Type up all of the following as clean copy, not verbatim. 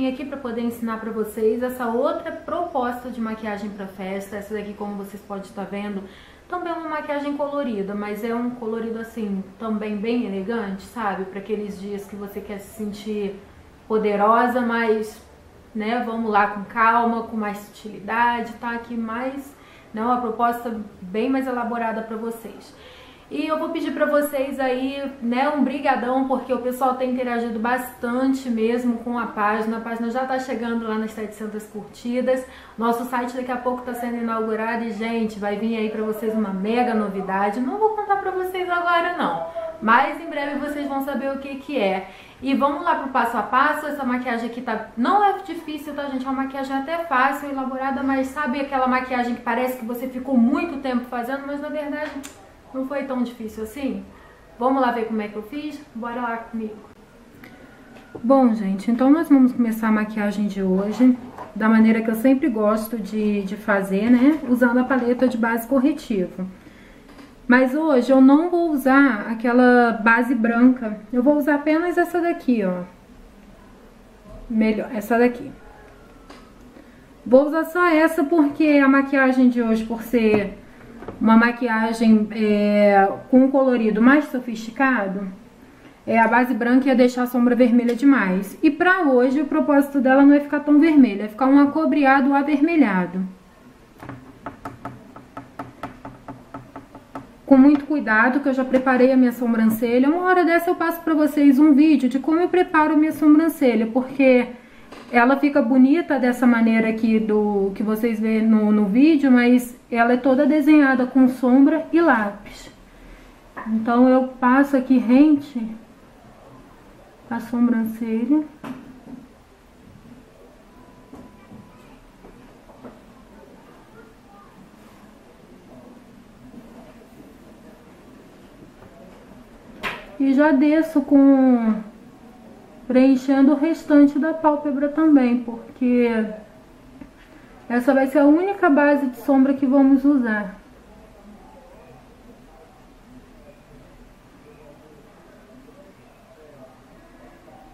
vim aqui para poder ensinar para vocês essa outra proposta de maquiagem para festa. Essa daqui, como vocês podem estar vendo, também é uma maquiagem colorida, mas é um colorido assim, também bem elegante, sabe? Para aqueles dias que você quer se sentir poderosa, mas, né, vamos lá com calma, com mais sutilidade, tá? Aqui mais, né, uma proposta bem mais elaborada para vocês. E eu vou pedir pra vocês aí, né, um brigadão, porque o pessoal tem interagido bastante mesmo com a página já tá chegando lá nas 700 curtidas. Nosso site daqui a pouco tá sendo inaugurado e, gente, vai vir aí pra vocês uma mega novidade. Não vou contar pra vocês agora não, mas em breve vocês vão saber o que é. E vamos lá pro passo a passo. Essa maquiagem aqui não é difícil, tá, gente? É uma maquiagem até fácil, elaborada, mas sabe aquela maquiagem que parece que você ficou muito tempo fazendo, mas na verdade não foi tão difícil assim? Vamos lá ver como é que eu fiz? Bora lá comigo. Bom, gente, então nós vamos começar a maquiagem de hoje da maneira que eu sempre gosto de fazer, né? Usando a paleta de base corretivo. Mas hoje eu não vou usar aquela base branca. Eu vou usar apenas essa daqui, ó. Melhor, essa daqui. Vou usar só essa porque a maquiagem de hoje, por ser uma maquiagem com um colorido mais sofisticado, a base branca ia deixar a sombra vermelha demais. E pra hoje o propósito dela não é ficar tão vermelha, é ficar um acobreado avermelhado. Com muito cuidado, que eu já preparei a minha sobrancelha. Uma hora dessa eu passo pra vocês um vídeo de como eu preparo a minha sobrancelha, porque ela fica bonita dessa maneira aqui do que vocês vêem no vídeo, mas ela é toda desenhada com sombra e lápis. Então eu passo aqui rente a sobrancelha. E já desço preenchendo o restante da pálpebra também, porque essa vai ser a única base de sombra que vamos usar.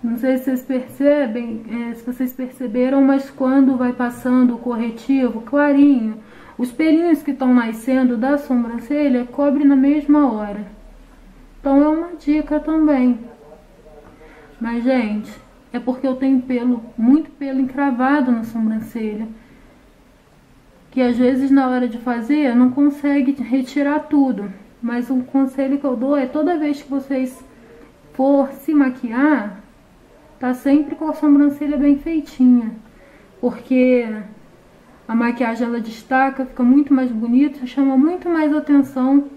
Não sei se vocês percebem, se vocês perceberam, mas quando vai passando o corretivo clarinho, os pelinhos que estão nascendo da sobrancelha cobre na mesma hora. Então é uma dica também. Mas, gente, é porque eu tenho muito pelo encravado na sobrancelha, que às vezes na hora de fazer não consegue retirar tudo. Mas o conselho que eu dou é toda vez que vocês for se maquiar, tá sempre com a sobrancelha bem feitinha, porque a maquiagem ela destaca, fica muito mais bonita, chama muito mais atenção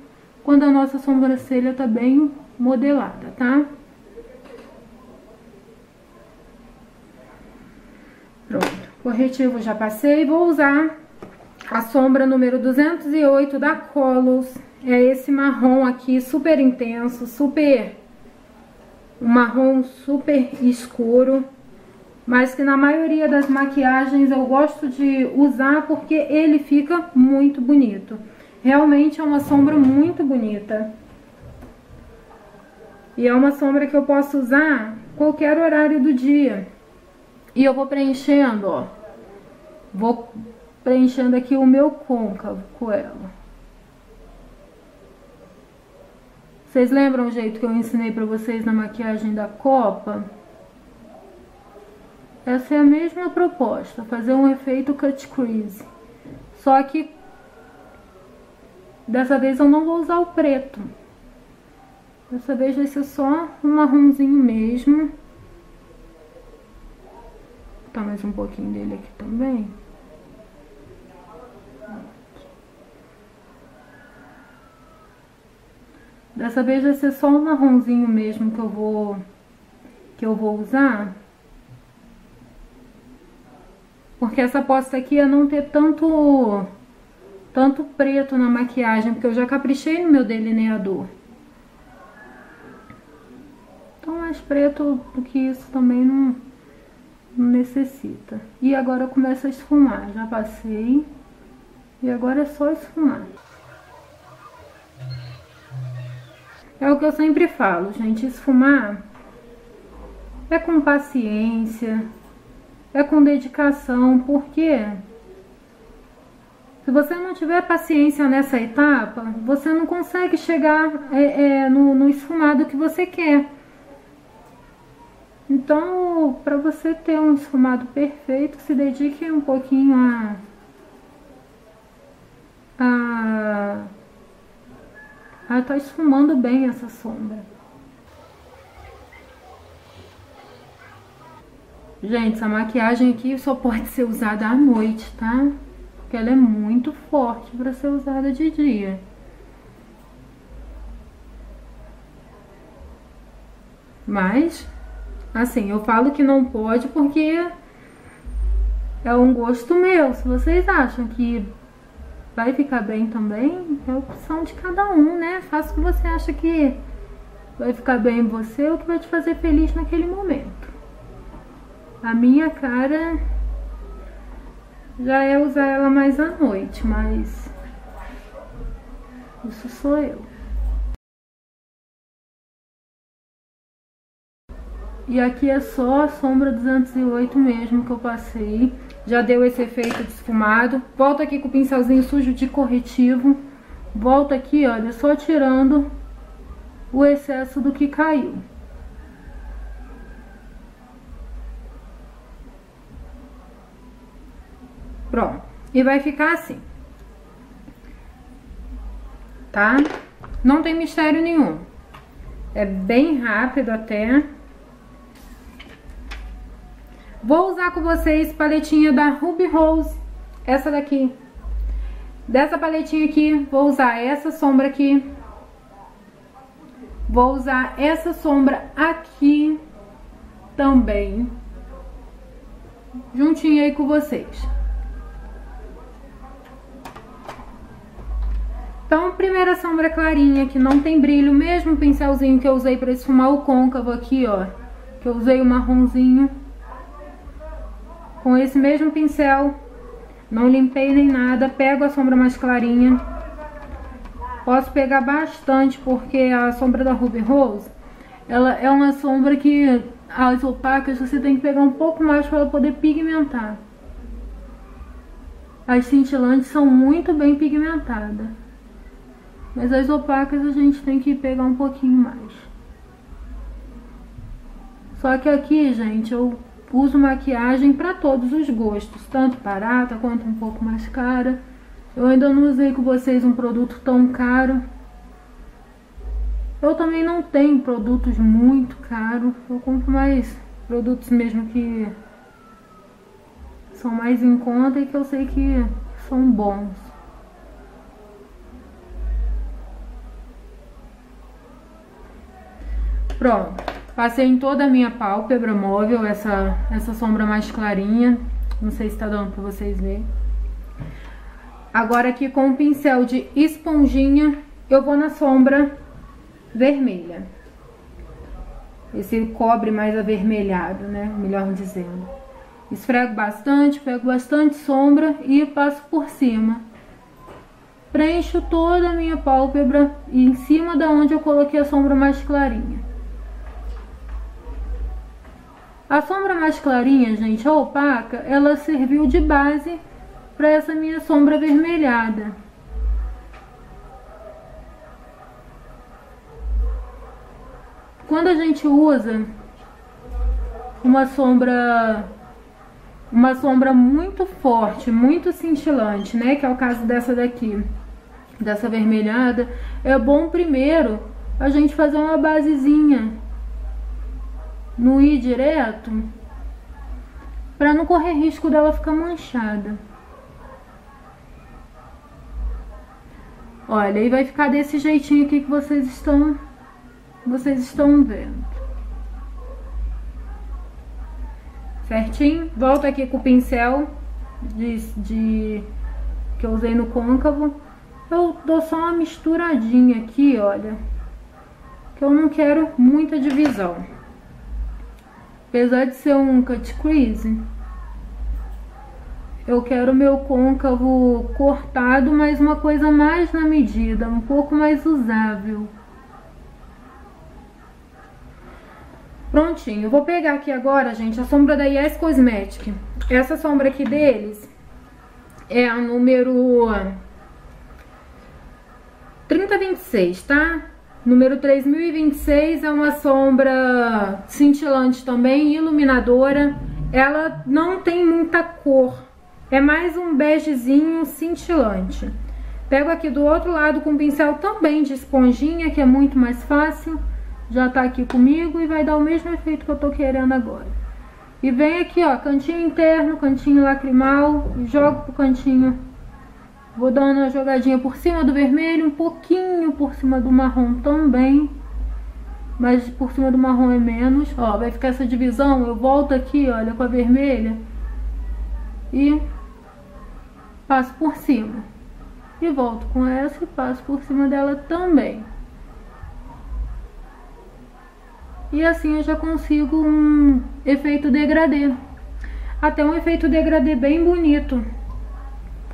quando a nossa sobrancelha tá bem modelada, tá? Pronto, corretivo já passei. Vou usar a sombra número 208 da Colors. É esse marrom aqui, super intenso, um marrom super escuro, mas que na maioria das maquiagens eu gosto de usar porque ele fica muito bonito. Realmente é uma sombra muito bonita. E é uma sombra que eu posso usar qualquer horário do dia. E eu vou preenchendo, ó. Vou preenchendo aqui o meu côncavo com ela. Vocês lembram o jeito que eu ensinei pra vocês na maquiagem da Copa? Essa é a mesma proposta, fazer um efeito cut crease. Só que dessa vez eu não vou usar o preto. Dessa vez vai ser só um marronzinho mesmo. Tá mais um pouquinho dele aqui também. Dessa vez vai ser só um marronzinho mesmo que eu vou usar. Porque essa aposta aqui é não ter tanto preto na maquiagem, porque eu já caprichei no meu delineador. Então mais preto do que isso também não necessita. E agora eu começo a esfumar. Já passei. E agora é só esfumar. É o que eu sempre falo, gente. Esfumar é com paciência. é com dedicação, porque se você não tiver paciência nessa etapa, você não consegue chegar no esfumado que você quer. Então, para você ter um esfumado perfeito, se dedique um pouquinho a tá esfumando bem essa sombra. Gente, essa maquiagem aqui só pode ser usada à noite, tá? Porque ela é muito forte para ser usada de dia. Mas, assim, eu falo que não pode porque é um gosto meu. Se vocês acham que vai ficar bem também, é a opção de cada um, né? Faça o que você acha que vai ficar bem em você ou que vai te fazer feliz naquele momento. A minha cara já é usar ela mais à noite, mas isso sou eu. E aqui é só a sombra 208 mesmo que eu passei. Já deu esse efeito de esfumado. Volto aqui com o pincelzinho sujo de corretivo. Volto aqui, olha, só tirando o excesso do que caiu. Pronto. E vai ficar assim. Tá? Não tem mistério nenhum. É bem rápido até. Vou usar com vocês paletinha da Ruby Rose, essa daqui. Dessa paletinha aqui, vou usar essa sombra aqui. Vou usar essa sombra aqui também. Juntinho aí com vocês. Então, primeira sombra clarinha, que não tem brilho. Mesmo pincelzinho que eu usei para esfumar o côncavo aqui, ó. Que eu usei o marronzinho. Com esse mesmo pincel, não limpei nem nada, pego a sombra mais clarinha. Posso pegar bastante, porque a sombra da Ruby Rose, ela é uma sombra que as opacas você tem que pegar um pouco mais para ela poder pigmentar. As cintilantes são muito bem pigmentadas, mas as opacas a gente tem que pegar um pouquinho mais. Só que aqui, gente, eu uso maquiagem para todos os gostos, tanto barata quanto um pouco mais cara. Eu ainda não usei com vocês um produto tão caro. Eu também não tenho produtos muito caros. Eu compro mais produtos mesmo que são mais em conta e que eu sei que são bons. Pronto. Passei em toda a minha pálpebra móvel essa sombra mais clarinha. Não sei se tá dando pra vocês verem. Agora aqui com o pincel de esponjinha, eu vou na sombra vermelha. Esse cobre mais avermelhado, né? Melhor dizendo. Esfrego bastante, pego bastante sombra e passo por cima. Preencho toda a minha pálpebra e em cima da onde eu coloquei a sombra mais clarinha. A sombra mais clarinha, gente, a opaca, ela serviu de base para essa minha sombra avermelhada. Quando a gente usa uma sombra muito forte, muito cintilante, né, que é o caso dessa daqui, dessa avermelhada, é bom primeiro a gente fazer uma basezinha. Não ir direto, para não correr risco dela ficar manchada. Olha, e vai ficar desse jeitinho aqui que vocês estão vendo. Certinho? Volto aqui com o pincel que eu usei no côncavo. Eu dou só uma misturadinha aqui, olha, que eu não quero muita divisão. Apesar de ser um cut crease, eu quero meu côncavo cortado, mas uma coisa mais na medida, um pouco mais usável. Prontinho. Eu vou pegar aqui agora, gente, a sombra da Yes Cosmetics. Essa sombra aqui deles é a número 3026, tá? Número 3026 é uma sombra cintilante também, iluminadora. Ela não tem muita cor, é mais um begezinho cintilante. Pego aqui do outro lado com um pincel também de esponjinha, que é muito mais fácil. Já tá aqui comigo e vai dar o mesmo efeito que eu tô querendo agora. E vem aqui, ó, cantinho interno, cantinho lacrimal, e jogo pro cantinho. Vou dando uma jogadinha por cima do vermelho, um pouquinho por cima do marrom também. Mas por cima do marrom é menos. Ó, vai ficar essa divisão. Eu volto aqui, olha, com a vermelha. E passo por cima. E volto com essa e passo por cima dela também. E assim eu já consigo um efeito degradê. Até um efeito degradê bem bonito.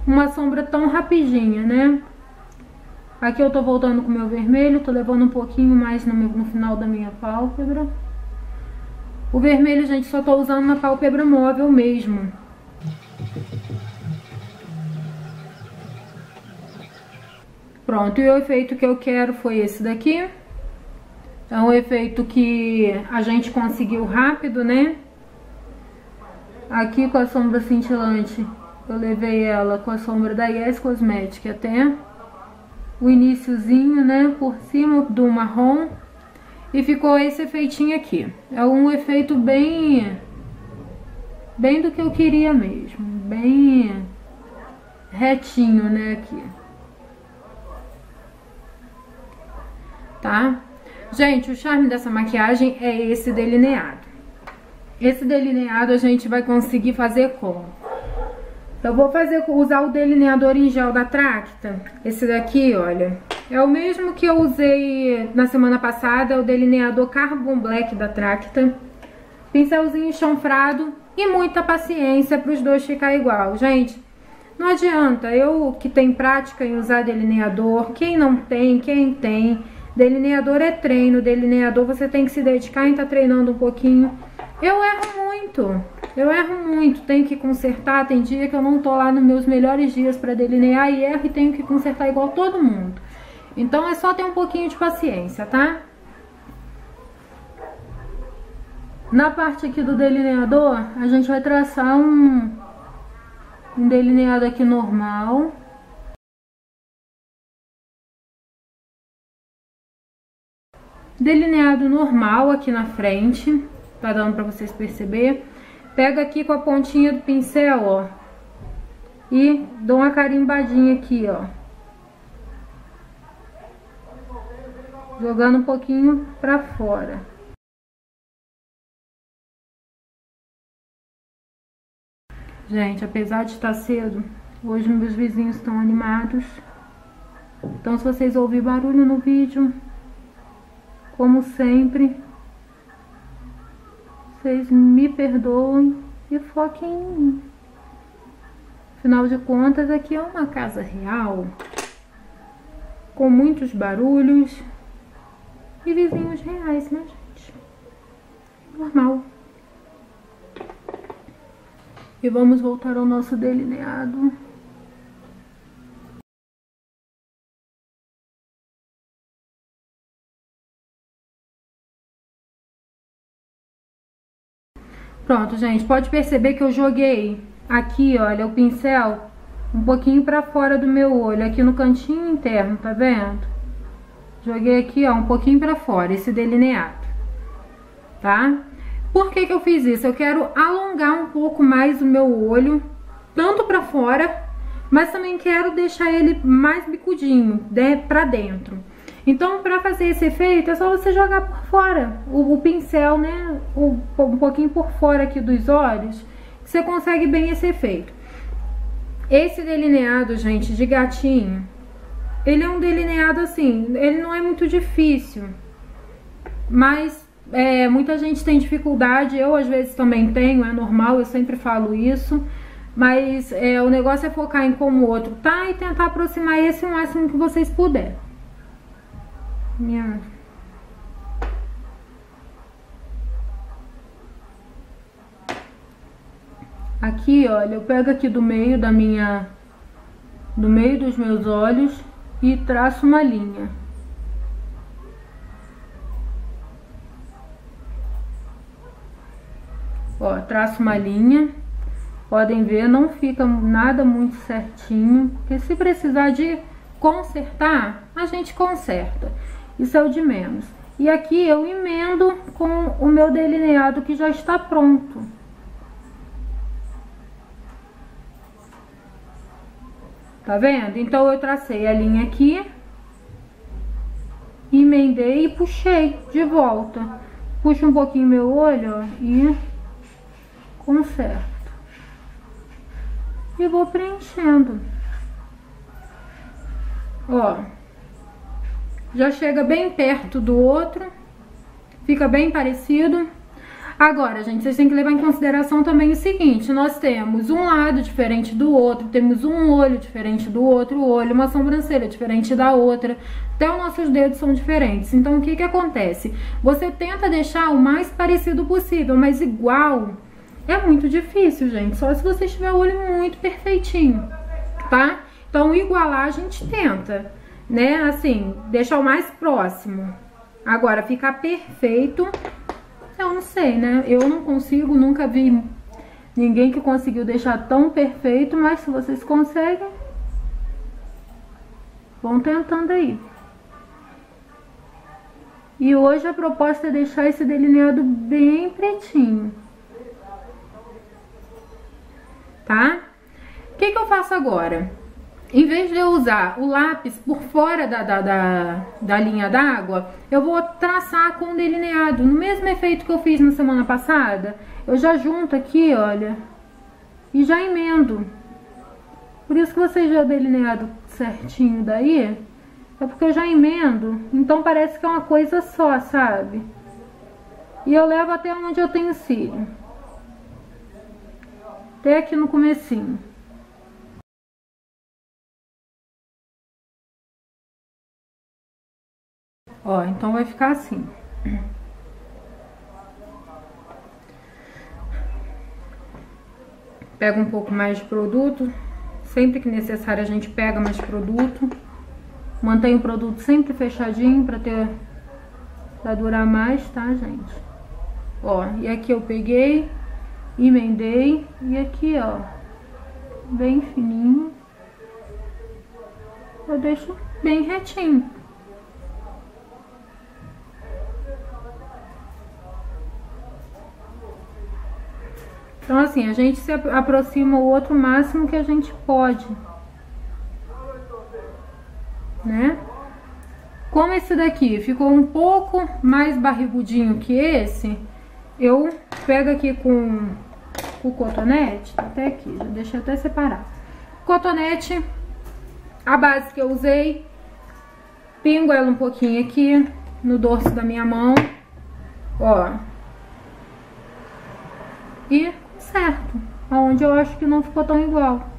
Uma sombra tão rapidinha, né? Aqui eu tô voltando com o meu vermelho, tô levando um pouquinho mais no final da minha pálpebra. O vermelho, gente, só tô usando na pálpebra móvel mesmo. Pronto, e o efeito que eu quero foi esse daqui. É um efeito que a gente conseguiu rápido, né? Aqui com a sombra cintilante, eu levei ela com a sombra da Yes Cosmetics até o iniciozinho, né? Por cima do marrom. E ficou esse efeitinho aqui. É um efeito bem do que eu queria mesmo. Bem retinho, né? Aqui. Tá? Gente, o charme dessa maquiagem é esse delineado. Esse delineado a gente vai conseguir fazer como? Eu vou usar o delineador em gel da Tracta. Esse daqui, olha, é o mesmo que eu usei na semana passada, é o delineador Carbon Black da Tracta. Pincelzinho chanfrado e muita paciência para os dois ficar igual. Gente, não adianta, eu que tenho prática em usar delineador, quem não tem, quem tem... Delineador é treino, delineador você tem que se dedicar em estar treinando um pouquinho. Eu erro muito, tenho que consertar, tem dia que eu não tô lá nos meus melhores dias pra delinear e erro e tenho que consertar igual todo mundo. Então é só ter um pouquinho de paciência, tá? Na parte aqui do delineador, a gente vai traçar um delineado aqui normal. Delineado normal aqui na frente, tá dando pra vocês perceber. Pego aqui com a pontinha do pincel, ó, e dou uma carimbadinha aqui, ó, jogando um pouquinho pra fora. Gente, apesar de estar cedo, hoje meus vizinhos estão animados. Então, se vocês ouvirem barulho no vídeo, como sempre, vocês me perdoem e foquem em mim. Afinal de contas, aqui é uma casa real, com muitos barulhos e vizinhos reais, né, gente? Normal. E vamos voltar ao nosso delineado. Pronto, gente, pode perceber que eu joguei aqui, olha, o pincel um pouquinho pra fora do meu olho, aqui no cantinho interno, tá vendo? Joguei aqui, ó, um pouquinho pra fora, esse delineado, tá? Por que que eu fiz isso? Eu quero alongar um pouco mais o meu olho, tanto pra fora, mas também quero deixar ele mais bicudinho, né, pra dentro. Então, para fazer esse efeito, é só você jogar por fora o pincel, né? Um pouquinho por fora aqui dos olhos, que você consegue bem esse efeito. Esse delineado, gente, de gatinho, ele é um delineado assim, ele não é muito difícil, mas muita gente tem dificuldade, eu às vezes também tenho, é normal, eu sempre falo isso. Mas o negócio é focar em como o outro tá e tentar aproximar esse o máximo que vocês puderem. aqui, olha, eu pego aqui do meio do meio dos meus olhos e traço uma linha. Ó, traço uma linha. Podem ver, não fica nada muito certinho, porque se precisar de consertar, a gente conserta. Isso é o de menos. E aqui eu emendo com o meu delineado que já está pronto. Tá vendo? Então eu tracei a linha aqui, emendei e puxei de volta. Puxo um pouquinho meu olho, ó, e conserto. E vou preenchendo. Ó, já chega bem perto do outro, fica bem parecido. Agora, gente, vocês têm que levar em consideração também o seguinte: nós temos um lado diferente do outro, temos um olho diferente do outro olho, uma sobrancelha diferente da outra, até os nossos dedos são diferentes. Então, o que que acontece? Você tenta deixar o mais parecido possível, mas igual é muito difícil, gente, só se você tiver o olho muito perfeitinho, tá? Então, igualar a gente tenta, né, assim, deixar o mais próximo. Agora, ficar perfeito, eu não sei, né? Eu não consigo, nunca vi ninguém que conseguiu deixar tão perfeito, mas se vocês conseguem, vão tentando aí. E hoje a proposta é deixar esse delineado bem pretinho, tá? O que que eu faço agora? Em vez de eu usar o lápis por fora da linha d'água, eu vou traçar com o delineado. No mesmo efeito que eu fiz na semana passada, eu já junto aqui, olha, e já emendo. Por isso que vocês já delineado certinho daí, é porque eu já emendo, então parece que é uma coisa só, sabe? E eu levo até onde eu tenho cílio. Até aqui no comecinho. Ó, então vai ficar assim. Pega um pouco mais de produto. Sempre que necessário a gente pega mais produto. Mantém o produto sempre fechadinho pra durar mais, tá, gente? Ó, e aqui eu peguei, emendei. E aqui, ó, bem fininho. Eu deixo bem retinho. Então, assim, a gente se aproxima o outro máximo que a gente pode, né? Como esse daqui ficou um pouco mais barrigudinho que esse, eu pego aqui com o cotonete, até aqui, já deixa eu até separar. Cotonete, a base que eu usei, pingo ela um pouquinho aqui no dorso da minha mão, ó. E certo, aonde eu acho que não ficou tão igual.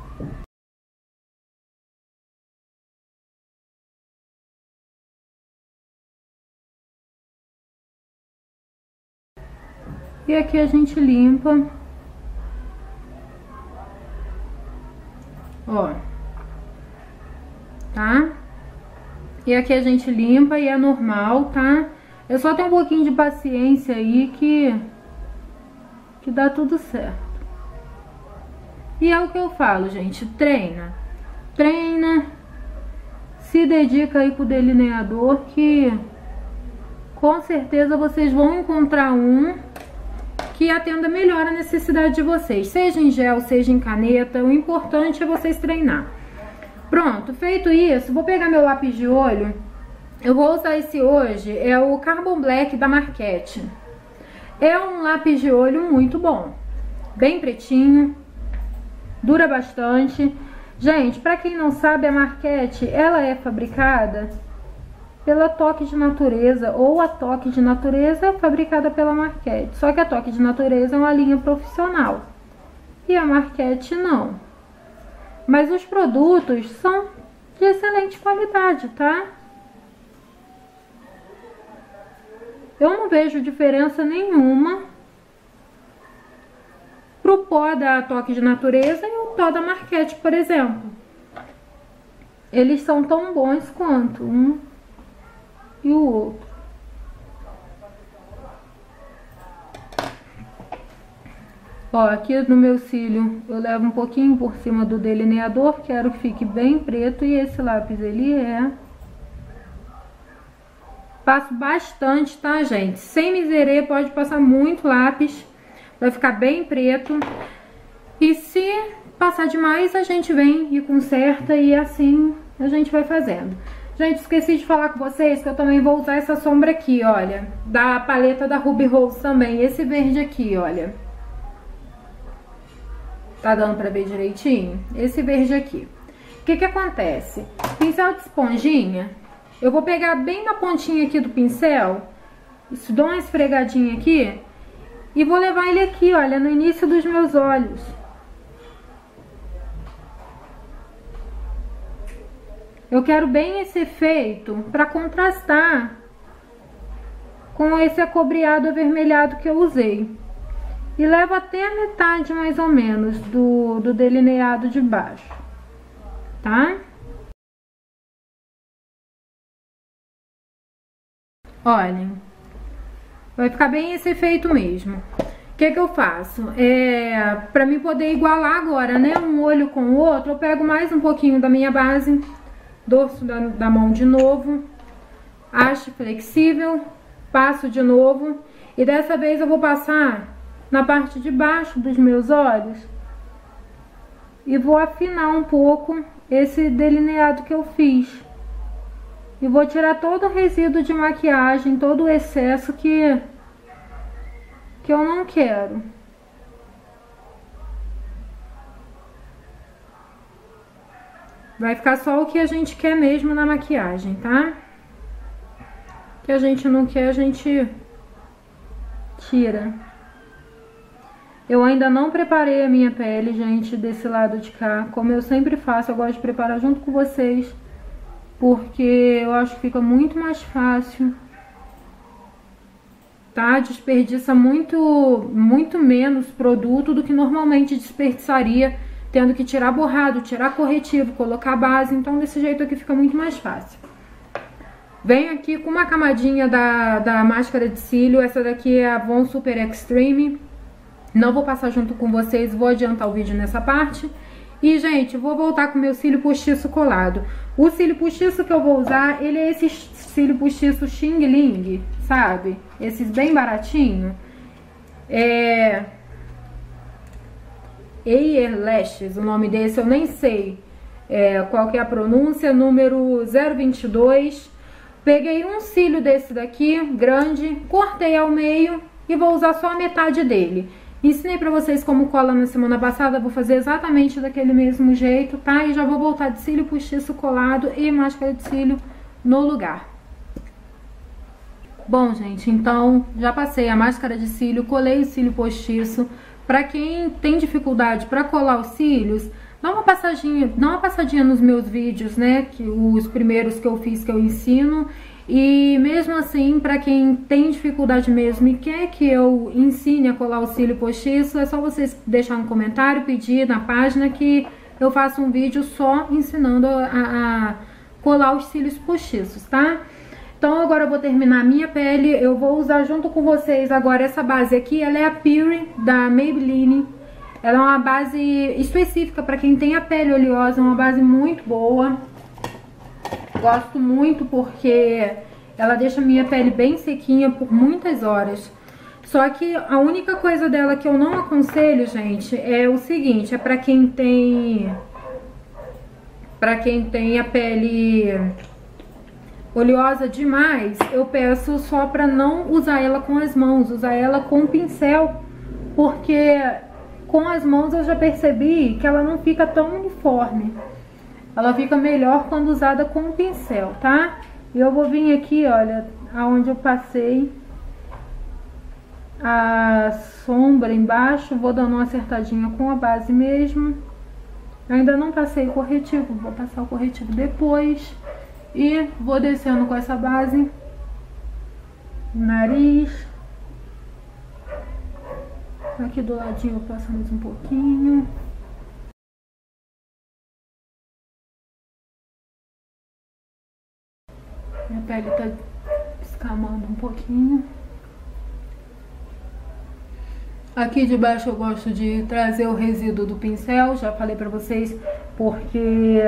E aqui a gente limpa. Ó. Tá? E aqui a gente limpa e é normal, tá? Eu só tenho um pouquinho de paciência aí que dá tudo certo. E é o que eu falo, gente, treina, se dedica aí pro delineador que com certeza vocês vão encontrar um que atenda melhor a necessidade de vocês, seja em gel, seja em caneta, o importante é vocês treinar. Pronto, feito isso, vou pegar meu lápis de olho, eu vou usar esse hoje, é o Carbon Black da Marquette. É um lápis de olho muito bom, bem pretinho, dura bastante. Gente, pra quem não sabe, a Marquette, ela é fabricada pela Toque de Natureza, ou a Toque de Natureza é fabricada pela Marquette. Só que a Toque de Natureza é uma linha profissional e a Marquette não. Mas os produtos são de excelente qualidade, tá? Eu não vejo diferença nenhuma pro pó da Toque de Natureza e o pó da Marquette, por exemplo. Eles são tão bons quanto um e o outro. Ó, aqui no meu cílio eu levo um pouquinho por cima do delineador, quero que fique bem preto, e esse lápis ele passo bastante, tá, gente? Sem miserê, pode passar muito lápis, vai ficar bem preto. E se passar demais, a gente vem e conserta, e assim a gente vai fazendo. Gente, esqueci de falar com vocês que eu também vou usar essa sombra aqui, olha, da paleta da Ruby Rose também, esse verde aqui, olha. Tá dando pra ver direitinho? Esse verde aqui. O que que acontece? Pincel de esponjinha, eu vou pegar bem na pontinha aqui do pincel, isso, dou uma esfregadinha aqui, e vou levar ele aqui, olha, no início dos meus olhos. Eu quero bem esse efeito pra contrastar com esse acobreado avermelhado que eu usei. E levo até a metade, mais ou menos, do delineado de baixo, tá? Olhem, vai ficar bem esse efeito mesmo. O que que eu faço? Pra mim poder igualar agora, né, um olho com o outro, eu pego mais um pouquinho da minha base, dorso da mão de novo, haste flexível, passo de novo, e dessa vez eu vou passar na parte de baixo dos meus olhos e vou afinar um pouco esse delineado que eu fiz. E vou tirar todo o resíduo de maquiagem, todo o excesso que eu não quero. Vai ficar só o que a gente quer mesmo na maquiagem, tá? O que a gente não quer, a gente tira. Eu ainda não preparei a minha pele, gente, desse lado de cá. Como eu sempre faço, eu gosto de preparar junto com vocês, porque eu acho que fica muito mais fácil, tá? Desperdiça muito menos produto do que normalmente desperdiçaria, tendo que tirar borrado, tirar corretivo, colocar base. Então desse jeito aqui fica muito mais fácil. Venho aqui com uma camadinha da máscara de cílio. Essa daqui é a Von Super Extreme. Não vou passar junto com vocês, vou adiantar o vídeo nessa parte. E, gente, vou voltar com o meu cílio postiço colado. O cílio postiço que eu vou usar, ele é esse cílio postiço Xing Ling, sabe? Esses bem baratinho. Air Lashes, o nome desse eu nem sei qual que é a pronúncia, número 022. Peguei um cílio desse daqui, grande, cortei ao meio e vou usar só a metade dele. Ensinei pra vocês como cola na semana passada, vou fazer exatamente daquele mesmo jeito, tá? E já vou voltar de cílio postiço colado e máscara de cílio no lugar. Bom, gente, então já passei a máscara de cílio, colei o cílio postiço. Pra quem tem dificuldade pra colar os cílios, dá uma passadinha nos meus vídeos, né? Os primeiros que eu fiz, que eu ensino. E mesmo assim, pra quem tem dificuldade mesmo e quer que eu ensine a colar o cílio postiço, é só vocês deixar um comentário, pedir na página que eu faço um vídeo só ensinando a colar os cílios postiços, tá? Então agora eu vou terminar a minha pele, eu vou usar junto com vocês agora essa base aqui, ela é a Pure da Maybelline. Ela é uma base específica pra quem tem a pele oleosa, é uma base muito boa. Gosto muito porque ela deixa minha pele bem sequinha por muitas horas. Só que a única coisa dela que eu não aconselho, gente, é o seguinte, é pra quem tem a pele oleosa demais, eu peço só pra não usar ela com as mãos, usar ela com o pincel, porque com as mãos eu já percebi que ela não fica tão uniforme. Ela fica melhor quando usada com o pincel, tá? E eu vou vir aqui, olha, aonde eu passei a sombra embaixo, vou dando uma acertadinha com a base mesmo. Eu ainda não passei o corretivo, vou passar o corretivo depois. E vou descendo com essa base no nariz. Aqui do ladinho eu passo mais um pouquinho. Minha pele tá escamando um pouquinho. Aqui de baixo eu gosto de trazer o resíduo do pincel, já falei pra vocês, porque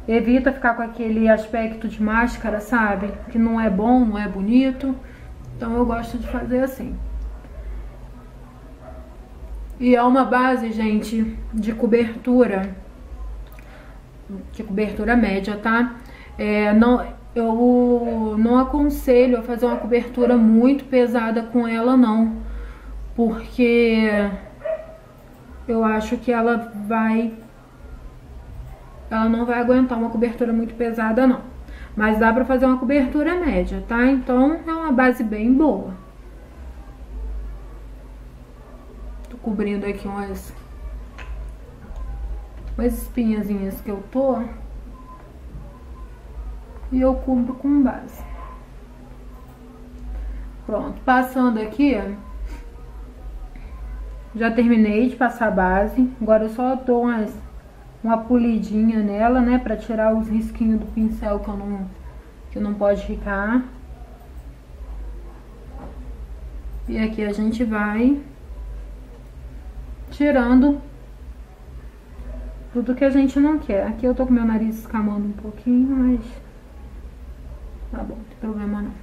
evita ficar com aquele aspecto de máscara, sabe? Que não é bom, não é bonito. Então eu gosto de fazer assim. E é uma base, gente, de cobertura média, tá? Eu não aconselho a fazer uma cobertura muito pesada com ela, não. Porque eu acho que ela não vai aguentar uma cobertura muito pesada, não. Mas dá pra fazer uma cobertura média, tá? Então é uma base bem boa. Tô cobrindo aqui umas espinhazinhas que eu tô. E eu cubro com base. Pronto, passando aqui, já terminei de passar a base. Agora eu só dou uma polidinha nela, né, pra tirar os risquinhos do pincel que não pode ficar. E aqui a gente vai tirando tudo que a gente não quer. Aqui eu tô com meu nariz escamando um pouquinho, mas tá bom, não tem problema não.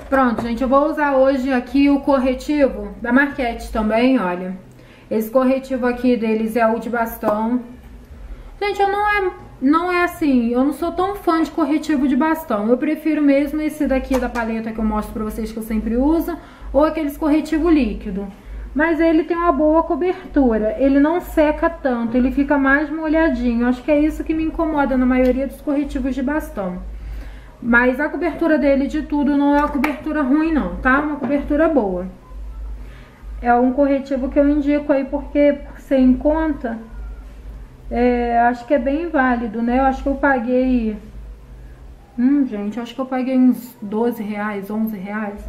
Pronto, gente, eu vou usar hoje aqui o corretivo da Marquette também, olha. Esse corretivo aqui deles é o de bastão. Gente, não é assim, eu não sou tão fã de corretivo de bastão. Eu prefiro mesmo esse daqui da paleta que eu mostro pra vocês que eu sempre uso, ou aqueles corretivo líquido. Mas ele tem uma boa cobertura, ele não seca tanto, ele fica mais molhadinho. Acho que é isso que me incomoda na maioria dos corretivos de bastão. Mas a cobertura dele de tudo não é uma cobertura ruim não, tá? Uma cobertura boa. É um corretivo que eu indico aí porque, por ser em conta, acho que é bem válido, né? Eu acho que eu paguei... gente, acho que eu paguei uns 12 reais, 11 reais.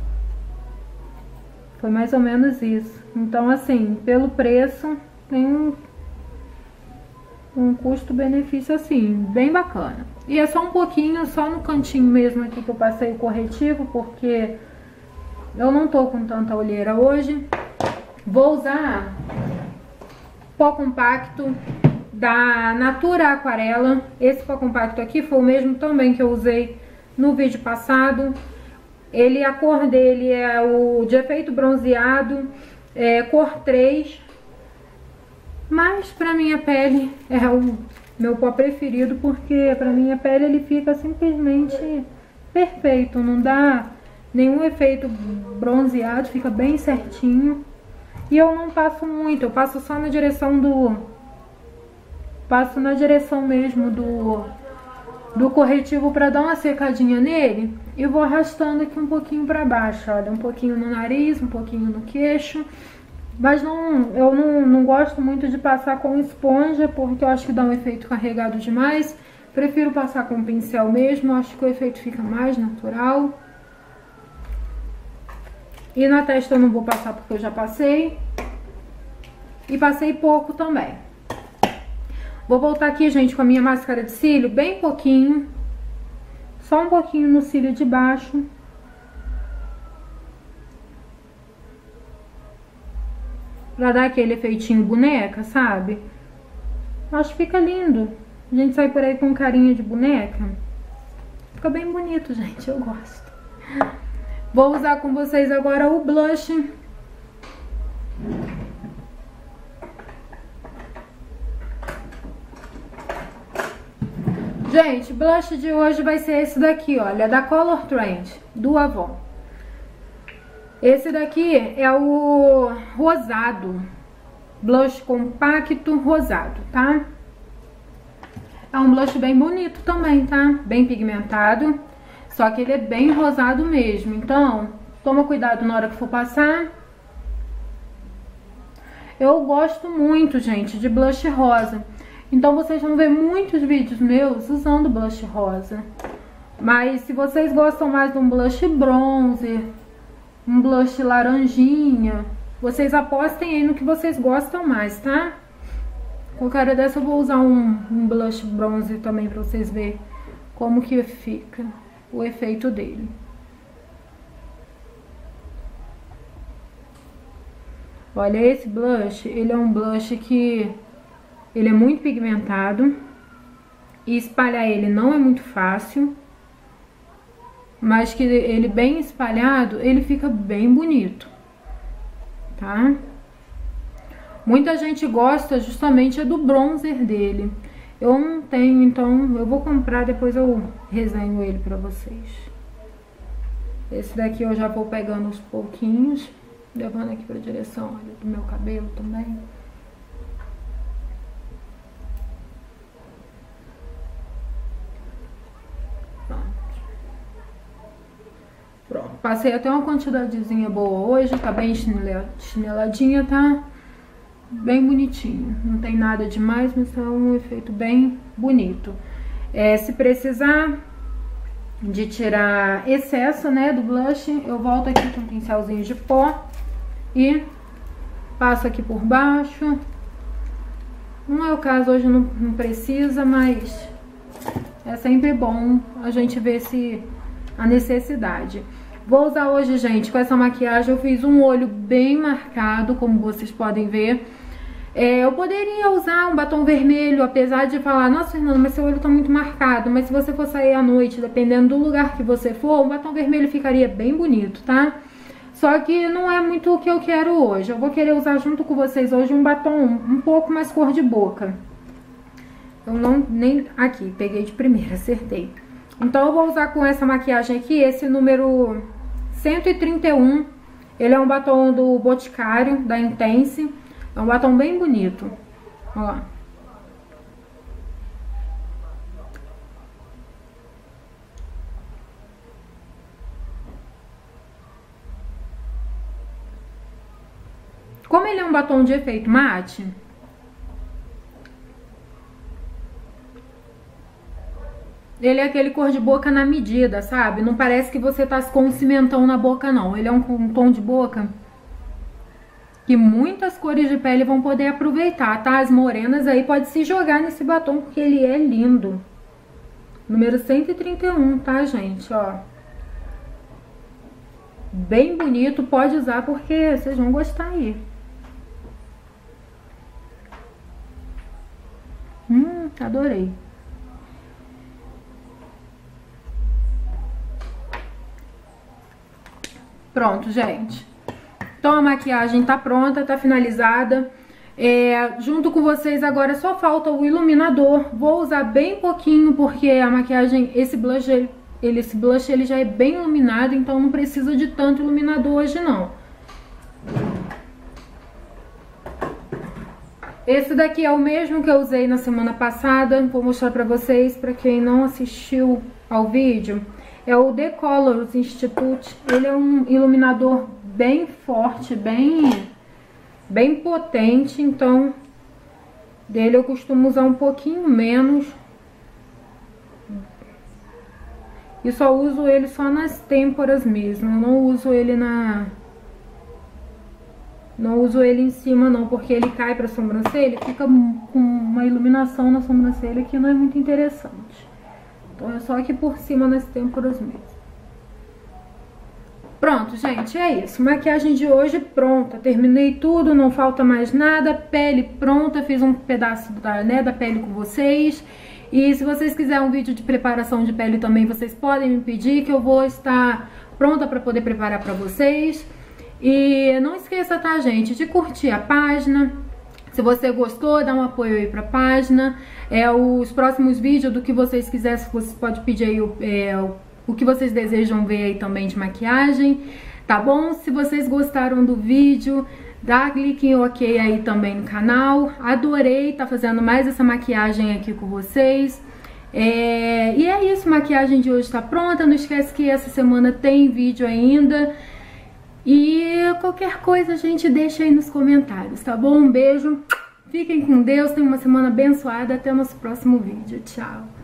Foi mais ou menos isso. Então, assim, pelo preço, tem um custo-benefício, assim, bem bacana. E é só um pouquinho, só no cantinho mesmo aqui que eu passei o corretivo, porque eu não tô com tanta olheira hoje. Vou usar pó compacto da Natura Aquarela. Esse pó compacto aqui foi o mesmo também que eu usei no vídeo passado. A cor dele é o de efeito bronzeado, cor 3. Mas pra minha pele é o meu pó preferido, porque pra minha pele ele fica simplesmente perfeito. Não dá nenhum efeito bronzeado, fica bem certinho. E eu não passo muito, eu passo só na direção mesmo do corretivo pra dar uma secadinha nele. E vou arrastando aqui um pouquinho pra baixo, olha, um pouquinho no nariz, um pouquinho no queixo. Mas eu não gosto muito de passar com esponja, porque eu acho que dá um efeito carregado demais. Prefiro passar com pincel mesmo, acho que o efeito fica mais natural. E na testa eu não vou passar porque eu já passei. E passei pouco também. Vou voltar aqui, gente, com a minha máscara de cílio, bem pouquinho. Só um pouquinho no cílio de baixo. Pra dar aquele efeitinho boneca, sabe? Acho que fica lindo. A gente sai por aí com carinha de boneca. Fica bem bonito, gente. Eu gosto. Vou usar com vocês agora o blush. Gente, o blush de hoje vai ser esse daqui, olha, da Color Trend, do Avon. Esse daqui é o rosado, blush compacto rosado, tá? É um blush bem bonito também, tá? Bem pigmentado, só que ele é bem rosado mesmo, então toma cuidado na hora que for passar. Eu gosto muito, gente, de blush rosa, então vocês vão ver muitos vídeos meus usando blush rosa. Mas se vocês gostam mais de um blush bronzer, um blush laranjinha. Vocês apostem aí no que vocês gostam mais, tá? Qualquer hora dessa eu vou usar um blush bronze também pra vocês verem como que fica o efeito dele. Olha, esse blush, ele é um blush que ele é muito pigmentado e espalhar ele não é muito fácil, mas que ele bem espalhado, ele fica bem bonito, tá? Muita gente gosta justamente do bronzer dele. Eu não tenho, então eu vou comprar, depois eu resenho ele pra vocês. Esse daqui eu já vou pegando aos pouquinhos, levando aqui pra direção, olha, do meu cabelo também. Pronto, passei até uma quantidadezinha boa hoje, tá bem chineladinha, tá bem bonitinho. Não tem nada demais, mas tá um efeito bem bonito. Se precisar de tirar excesso, né, do blush, eu volto aqui com um pincelzinho de pó e passo aqui por baixo. Não é o caso, hoje não precisa, mas é sempre bom a gente ver se a necessidade. Vou usar hoje, gente, com essa maquiagem, eu fiz um olho bem marcado, como vocês podem ver. Eu poderia usar um batom vermelho, apesar de falar, nossa, Fernanda, mas seu olho tá muito marcado. Mas se você for sair à noite, dependendo do lugar que você for, um batom vermelho ficaria bem bonito, tá? Só que não é muito o que eu quero hoje. Eu vou querer usar junto com vocês hoje um batom um pouco mais cor de boca. Eu não, nem aqui, peguei de primeira, acertei. Então eu vou usar com essa maquiagem aqui, esse número 131. Ele é um batom do Boticário, da Intense. É um batom bem bonito. Olha lá. Como ele é um batom de efeito mate, ele é aquele cor de boca na medida, sabe? Não parece que você tá com um cimentão na boca, não. Ele é um tom de boca que muitas cores de pele vão poder aproveitar, tá? As morenas aí pode se jogar nesse batom, porque ele é lindo. Número 131, tá, gente? Ó. Bem bonito, pode usar porque vocês vão gostar aí. Adorei. Pronto, gente. Então a maquiagem tá pronta, tá finalizada. Junto com vocês agora só falta o iluminador. Vou usar bem pouquinho porque a maquiagem, esse blush ele já é bem iluminado, então não precisa de tanto iluminador hoje não. Esse daqui é o mesmo que eu usei na semana passada. Vou mostrar pra vocês, pra quem não assistiu ao vídeo. É o The Colors Institute. Ele é um iluminador bem forte, bem potente. Então, dele eu costumo usar um pouquinho menos. E só uso ele só nas têmporas mesmo. Eu não uso ele Não uso ele em cima não, porque ele cai pra sobrancelha e fica com uma iluminação na sobrancelha que não é muito interessante. Então é só aqui por cima nas têmporas mesmo. Pronto, gente, é isso. Maquiagem de hoje pronta. Terminei tudo, não falta mais nada. Pele pronta, fiz um pedaço da pele com vocês. E se vocês quiserem um vídeo de preparação de pele também, vocês podem me pedir que eu vou estar pronta para poder preparar para vocês. E não esqueça, tá, gente, de curtir a página. Se você gostou, dá um apoio aí pra página. Os próximos vídeos do que vocês quiserem, vocês podem pedir aí o que vocês desejam ver aí também de maquiagem, tá bom? Se vocês gostaram do vídeo, dá clique em OK aí também no canal. Adorei estar fazendo mais essa maquiagem aqui com vocês. E é isso, a maquiagem de hoje tá pronta. Não esquece que essa semana tem vídeo ainda. E qualquer coisa a gente deixa aí nos comentários, tá bom? Um beijo, fiquem com Deus, tenham uma semana abençoada, até o nosso próximo vídeo, tchau!